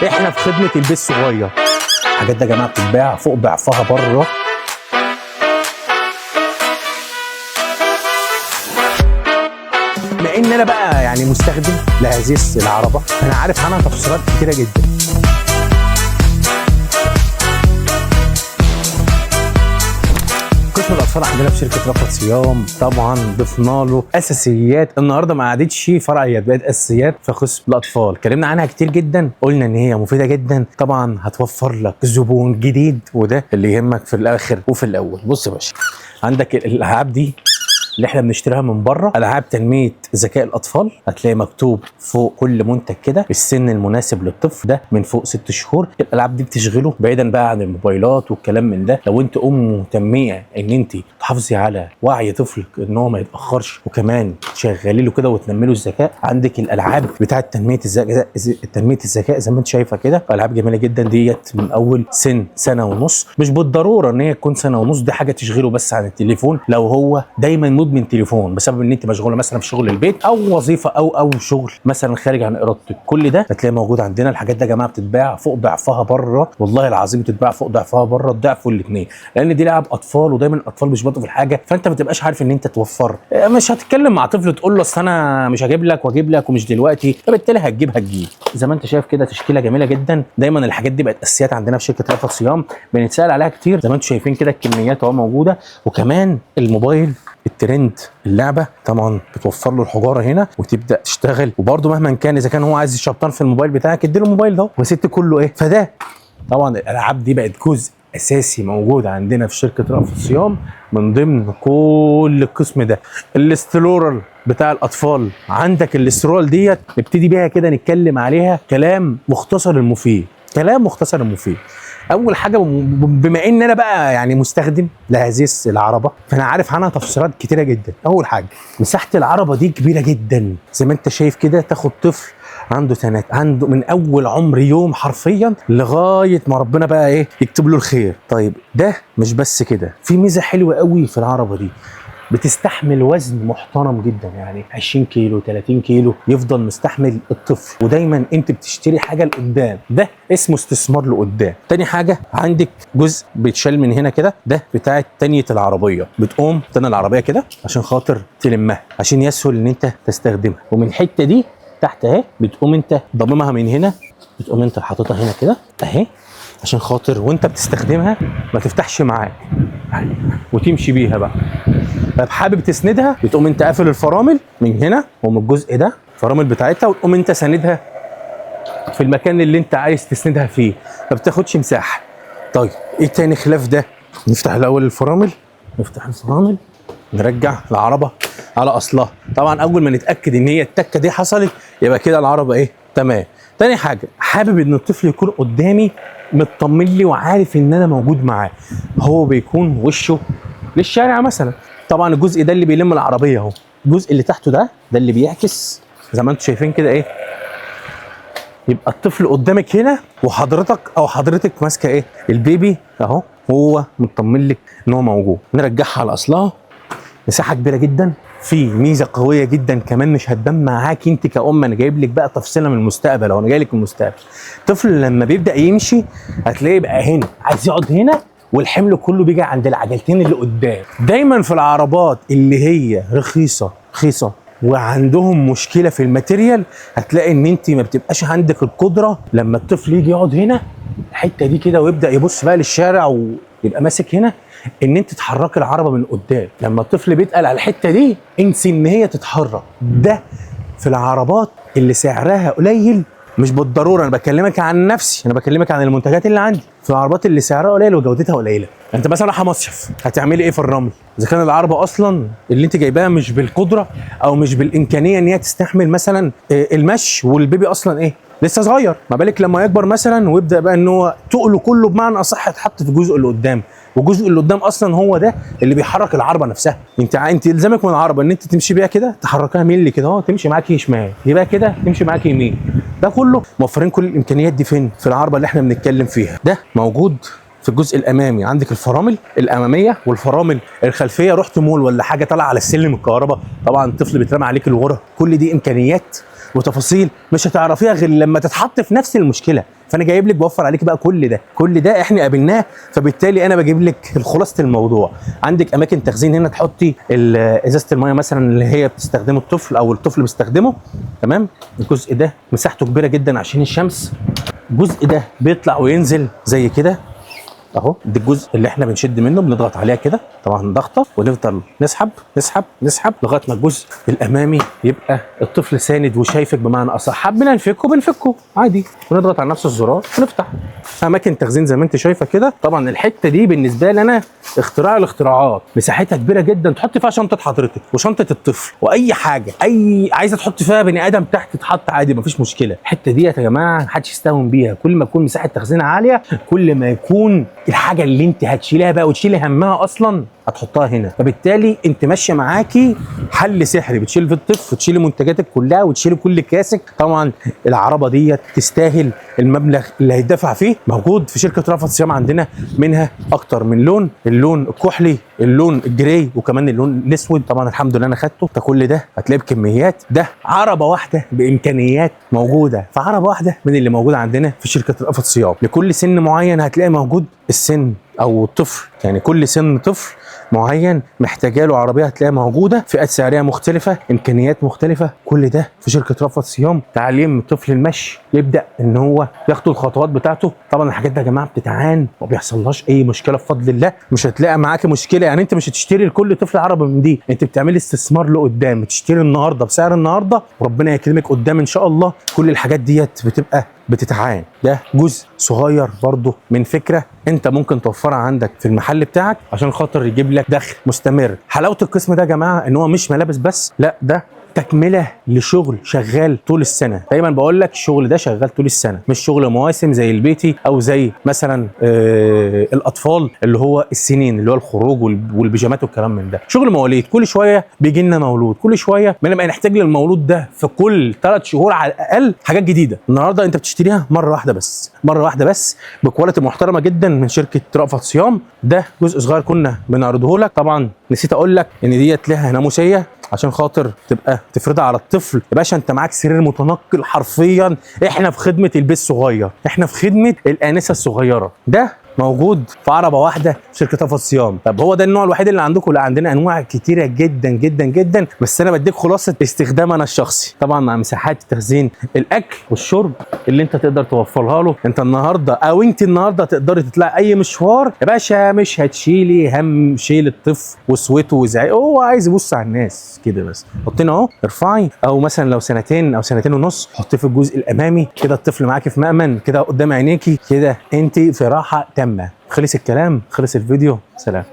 احنا في خدمه البيت الصغير. الحاجات دي يا جماعه بتتباع فوق ضعفها بره. بما ان انا بقى يعني مستخدم لهذه العربه، انا عارف عنها تفصيلات كتيره جدا. قسم الاطفال عندنا في شركه رفعت صيام طبعا ضفنا له اساسيات. النهارده ما عادتش فرعيات، بقت اساسيات في قسم الاطفال. اتكلمنا عنها كتير جدا، قلنا ان هي مفيده جدا، طبعا هتوفر لك زبون جديد، وده اللي يهمك في الاخر وفي الاول. بص يا باشا، عندك الالعاب دي اللي احنا بنشتريها من بره، العاب تنميه ذكاء الاطفال. هتلاقي مكتوب فوق كل منتج كده السن المناسب للطفل، ده من فوق 6 شهور. الالعاب دي بتشغله بعيدا بقى عن الموبايلات والكلام من ده. لو انت مهتميه ان انت تحافظي على وعي طفلك ان هو ما يتاخرش، وكمان تشغلي له كده وتنمي له الذكاء، عندك الالعاب بتاعه تنميه الذكاء زي ما انت شايفه كده. العاب جميله جدا ديت من اول سنه ونص. مش بالضروره ان هي تكون سنه ونص، دي حاجه تشغله بس عن التليفون لو هو دايما مدمن تليفون بسبب ان انت مشغوله مثلا في شغل البيت او وظيفه او شغل مثلا خارج عن ارادتك. كل ده هتلاقيه موجود عندنا. الحاجات دي يا جماعه بتتباع فوق ضعفها بره، والله العظيم بتتباع فوق ضعفها بره، الضعف والاثنين، لان دي لعب اطفال، ودايما الاطفال بيشبطوا في الحاجه، فانت ما تبقاش عارف ان انت توفر. مش هتتكلم مع طفل تقول له اصل انا مش هجيب لك واجيب لك ومش دلوقتي، فبالتالي هتجيب زي ما انت شايف كده. تشكيله جميله جدا. دايما الحاجات دي بقت اساسيات عندنا في شركه رفعت صيام، بنتسال عليها كتير. زي ما انتم شايفين كده الكميات اهو موجوده. وكمان الموبايل الترند، اللعبه طبعا بتوفر له الحجاره هنا وتبدا تشتغل. وبرده مهما كان اذا كان هو عايز يشبطن في الموبايل بتاعك، اديله الموبايل ده وست كله ايه. فده طبعا الالعاب دي بقت جزء اساسي موجود عندنا في شركه رفعت صيام من ضمن كل القسم ده. الاسترولر بتاع الاطفال، عندك الاسترول ديت نبتدي بيها كده نتكلم عليها كلام مختصر المفيد. اول حاجه، بما ان انا بقى يعني مستخدم لهذه العربه، فانا عارف عنها تفصيلات كتيره جدا. اول حاجه، مساحه العربه دي كبيره جدا زي ما انت شايف كده. تاخد طفل عنده سنات، عنده من اول عمر يوم حرفيا لغايه ما ربنا بقى ايه يكتب له الخير. طيب ده مش بس كده، في ميزه حلوه قوي في العربه دي، بتستحمل وزن محترم جدا، يعني 20 كيلو 30 كيلو يفضل مستحمل الطفل. ودايما انت بتشتري حاجه لقدام، ده اسمه استثمار لقدام. تاني حاجه، عندك جزء بيتشال من هنا كده، ده بتاع تانية العربيه. بتقوم تاني العربيه كده عشان خاطر تلمها، عشان يسهل ان انت تستخدمها. ومن الحته دي تحت اهي بتقوم انت ضممها من هنا، بتقوم انت حاططها هنا كده اهي، عشان خاطر وانت بتستخدمها ما تفتحش معاك وتمشي بيها بقى. طب حابب تسندها، بتقوم انت قافل الفرامل من هنا ومن الجزء ده الفرامل بتاعتها، وتقوم انت ساندها في المكان اللي انت عايز تسندها فيه، ما بتاخدش مساحه. طيب ايه تاني خلاف ده؟ نفتح الاول الفرامل، نرجع العربه على اصلها. طبعا اول ما نتاكد ان هي التكه دي حصلت، يبقى كده العربه ايه تمام. تاني حاجه، حابب ان الطفل يكون قدامي مطمن لي وعارف ان انا موجود معاه. هو بيكون وشه للشارع مثلا، طبعا الجزء ده اللي بيلم العربيه اهو، الجزء اللي تحته ده اللي بيعكس زي ما انتم شايفين كده ايه. يبقى الطفل قدامك هنا، وحضرتك او حضرتك ماسكه ايه البيبي اهو، هو مطمن لك ان هو موجود. نرجعها على اصلها. مساحه كبيره جدا. في ميزه قويه جدا كمان مش هتبان معاك انت كأم، انا جايب لك بقى تفصيله من المستقبل، او انا جاي لك من المستقبل. الطفل لما بيبدا يمشي هتلاقيه بقى هنا عايز يقعد هنا، والحمل كله بيجي عند العجلتين اللي قدام. دايما في العربات اللي هي رخيصه وعندهم مشكله في الماتيريال، هتلاقي ان انت ما بتبقاش عندك القدره لما الطفل يجي يقعد هنا الحته دي كده ويبدا يبص بقى للشارع ويبقى ماسك هنا، ان انت تحركي العربه من قدام. لما الطفل بيتقل على الحته دي انسي ان هي تتحرك. ده في العربات اللي سعرها قليل، مش بالضروره، انا بكلمك عن نفسي، انا بكلمك عن المنتجات اللي عندي. في العربات اللي سعرها قليل وجودتها قليله، انت مثلا رايحه مصيف هتعملي ايه في الرمل؟ اذا كان العربه اصلا اللي انت جايباها مش بالقدره او مش بالامكانيه ان هي تستحمل مثلا المشي، والبيبي اصلا ايه لسه صغير، ما بالك لما يكبر مثلا ويبدا بقى ان هو تقله كله بمعنى اصح يتحط في الجزء اللي قدام، والجزء اللي قدام اصلا هو ده اللي بيحرك العربه نفسها. انت الزامك من العربه ان انت تمشي بيها كده، تحركها ميل كده اهو، تمشي معاكي شمال، يبقى كده تمشي معاكي يمين. ده كله موفرين كل الامكانيات دي فين؟ في العربه اللي احنا بنتكلم فيها. ده موجود في الجزء الامامي، عندك الفرامل الاماميه والفرامل الخلفيه. رحت مول ولا حاجه طالع على السلم الكهرباء، طبعا الطفل بيترمى عليك لورا. كل دي امكانيات وتفاصيل مش هتعرفيها غير لما تتحط في نفس المشكله. فانا جايب لك بوفر عليك بقى كل ده احنا قابلناه، فبالتالي انا بجيب لك خلاصه الموضوع. عندك اماكن تخزين هنا تحطي ازازه الميه مثلا اللي هي بتستخدمه الطفل او الطفل بيستخدمه، تمام. الجزء ده مساحته كبيره جدا عشان الشمس. الجزء ده بيطلع وينزل زي كده اهو. ده الجزء اللي احنا بنشد منه، بنضغط عليها كده طبعا ضغطه، ونفضل نسحب نسحب نسحب لغايه ما الجزء الامامي يبقى الطفل ساند وشايفك بمعنى اصح. حبينا نفكه بنفكه عادي، ونضغط على نفس الزرار ونفتح. اماكن تخزين زي ما انت شايفه كده. طبعا الحته دي بالنسبه لي انا اختراع الاختراعات، مساحتها كبيره جدا، تحط فيها شنطه حضرتك وشنطه الطفل واي حاجه، اي عايزه تحط فيها بني ادم تحت تحط عادي مفيش مشكله. الحته دي يا جماعه محدش يستهون بيها. كل ما تكون مساحه تخزينها عاليه كل ما يكون الحاجه اللي انت هتشيلها بقى وتشيلي همها اصلا هتحطها هنا، فبالتالي انت ماشيه معاكي حل سحري، بتشيل في الطفل وتشيلي منتجاتك كلها وتشيلي كل كاسك. طبعا العربه ديت تستاهل المبلغ اللي هيدفع فيه. موجود في شركه رأفت صيام عندنا منها اكتر من لون، اللون الكحلي، اللون الجراي، وكمان اللون الاسود. طبعا الحمد لله انا خدته. فكل ده هتلاقيه بكميات، ده عربه واحده بامكانيات موجوده، فعربه واحده من اللي موجوده عندنا في شركه رأفت صيام. لكل سن معين هتلاقي موجود السن او الطفل، يعني كل سن طفل معين محتاجه له عربيه هتلاقيها موجوده، فئات سعريه مختلفه، امكانيات مختلفه. كل ده في شركه رأفت صيام. تعليم الطفل المشي، يبدا ان هو ياخد الخطوات بتاعته. طبعا الحاجات دي يا جماعه بتتعان وما بيحصلهاش اي مشكله بفضل الله. مش هتلاقي معاك مشكله، يعني انت مش هتشتري لكل طفل عربه من دي، انت بتعملي استثمار لقدام، بتشتري النهارده بسعر النهارده وربنا يكرمك قدام ان شاء الله. كل الحاجات ديت بتبقى بتتعان. ده جزء صغير برضه من فكره انت ممكن توفرها عندك في المحل بتاعك عشان خاطر يجيب لك دخل مستمر. حلاوه القسم ده يا جماعه ان هو مش ملابس بس، لا ده تكمله لشغل شغال طول السنه. دايما بقول لك الشغل ده شغال طول السنه، مش شغل مواسم زي البيتي او زي مثلا الاطفال اللي هو السنين اللي هو الخروج والبيجامات والكلام من ده. شغل مواليد، كل شويه بيجي لنا مولود، كل شويه بنبقى نحتاج للمولود ده في كل 3 شهور على الاقل حاجات جديده. النهارده انت بتشتريها مره واحده بس بكواليتي محترمه جدا من شركه رأفت صيام. ده جزء صغير كنا بنعرضه لك. طبعا نسيت اقول لك ان ديت لها ناموسيه عشان خاطر تبقى تفرضها على الطفل. يا باشا انت معاك سرير متنقل حرفيا، احنا في خدمه البيت الصغير، احنا في خدمه الانسه الصغيره. ده موجود في عربه واحده في شركه رأفت صيام. طب هو ده النوع الوحيد اللي عندكم؟ لا، عندنا انواع كتيره جدا جدا جدا، بس انا بديك خلاصه استخدام انا الشخصي. طبعا مع مساحات تخزين الاكل والشرب اللي انت تقدر توفرها له. انت النهارده او انت النهارده تقدري تطلعي اي مشوار يا باشا، مش هتشيلي هم شيل الطفل وسويته وزعيق، هو عايز يبص على الناس كده بس. حطينا اهو، ارفعي، او مثلا لو سنتين او سنتين ونص حطيه في الجزء الامامي كده، الطفل معاكي في مأمن كده قدام عينيكي كده، انت في راحه تامه. خلص الكلام، خلص الفيديو، سلام.